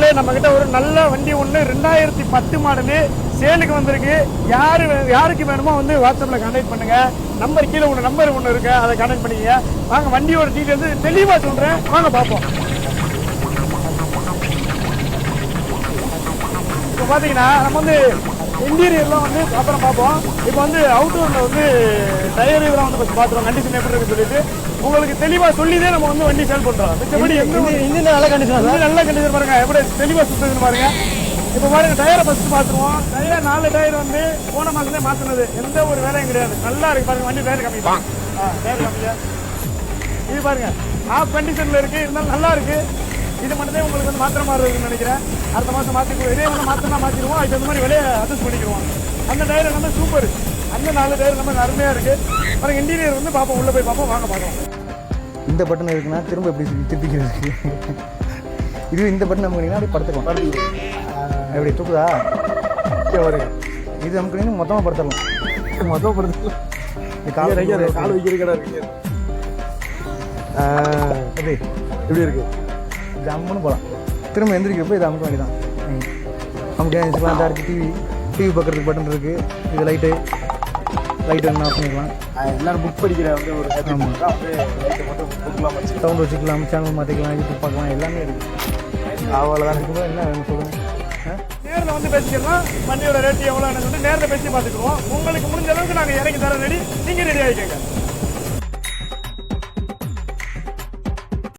நண்பர்களே, நம்ம கிட்ட ஒரு நல்ல வண்டி ஒன்று 2010 மாடலு சேலுக்கு வந்திருக்கு. யாருக்கு வேணுமோ வந்து வாட்ஸ்அப்பில் கான்டாக்ட் பண்ணுங்க. நம்பர் கீழே ஒன்று நம்பர் ஒன்று இருக்கு, அதை கான்டாக்ட் பண்ணிங்க. வாங்க வண்டியோட டீட்டெயில்ஸ் தெளிவாக சொல்கிறேன், வாங்க பார்ப்போம். இப்போ பார்த்தீங்கன்னா நம்ம வந்து இன்டீரியர்லாம் வந்து அப்புறம் பார்ப்போம். இப்போ வந்து அவுட்டோரில் வந்து டயர் இதெல்லாம் வந்து ஃபஸ்ட் பார்த்துருவோம், கண்டிஷன் எப்படி இருக்குன்னு சொல்லிட்டு உங்களுக்கு தெளிவாக சொல்லிதான் நம்ம வந்து வண்டி சேல் பண்ணுறோம். மிச்சபடி இன்ஜின் நல்ல கண்டிஷன், நல்ல கண்டிஷன் பாருங்க, எப்படி தெளிவாக சுற்றுதுன்னு பாருங்க. இப்போ பாருங்க டயரை ஃபஸ்ட்டு பார்த்துருவோம். டயர் 4 டயர் வந்து போன மாதமே மாற்றினது, எந்த ஒரு வேலையும் கிடையாது. நல்லா இருக்கு பாருங்க, வண்டி டயர் கம்மி தான். டயர் கம்மியா இது பாருங்க, ஆஃப் கண்டிஷனில் இருக்குது, இருந்தாலும் நல்லா இருக்குது. இது மட்டும்தான் உங்களுக்கு வந்து மாத்திர மாதிரி இருக்குன்னு நினைக்கிறேன். அடுத்த மாதம் மாற்றிக்குவோம், இதே வந்து மாற்றினா மாற்றிடுவோம். அதுக்கு அந்த மாதிரி விலையை அட்ஜஸ்ட் பண்ணிக்குவோம். அந்த டயர் நம்ம சூப்பர், அந்த 4 டயர் நம்ம அருமையாக இருக்குது. பாருங்க இன்டீரியர் வந்து பார்ப்போம், உள்ளே போய் பார்ப்போம், வாங்க பார்க்கலாம். இந்த பட்டன் இருக்குன்னா திரும்ப எப்படி திருப்பிக்கிறது? இது இந்த பட்டன் நமக்கு அப்படியே படுத்துக்கலாம், எப்படி தூக்குதா? இது நமக்கு மொத்தமாக படுத்தலாம், கால் வைக்கிற கடை இருக்கு. எப்படி இருக்கு? ஜம்முன்னு போகலாம். திரும்ப எந்திரிக்கிறப்போ இது அமுக்க வேண்டியதான். நமக்கு வச்சுக்கலாம். தான் இருக்குது டிவி பார்க்குறதுக்கு பட்டன் இருக்குது. இது லைட்டு என்ன ஆஃப் பண்ணிக்கலாம். எல்லாரும் புக் படிக்கிற வந்து ஒரு சவுண்ட் வச்சுக்கலாம், சேனல் மாற்றிக்கலாம், யூடியூப் பார்க்கலாம், எல்லாமே இருக்குது. அவ்வளோதான் இருக்கும்போது என்ன வேணும் சொல்லுங்கள். நேரில் வந்து பேசிக்கலாம். வண்டியோட ரேட்டு எவ்வளோன்னு சொல்லிட்டு நேரில் பேசி பார்த்துக்குவோம். உங்களுக்கு முடிஞ்ச அளவுக்கு நாங்கள் இறக்கி தர ரெடி, நீங்கள் ரெடி ஆகிக்கோங்க.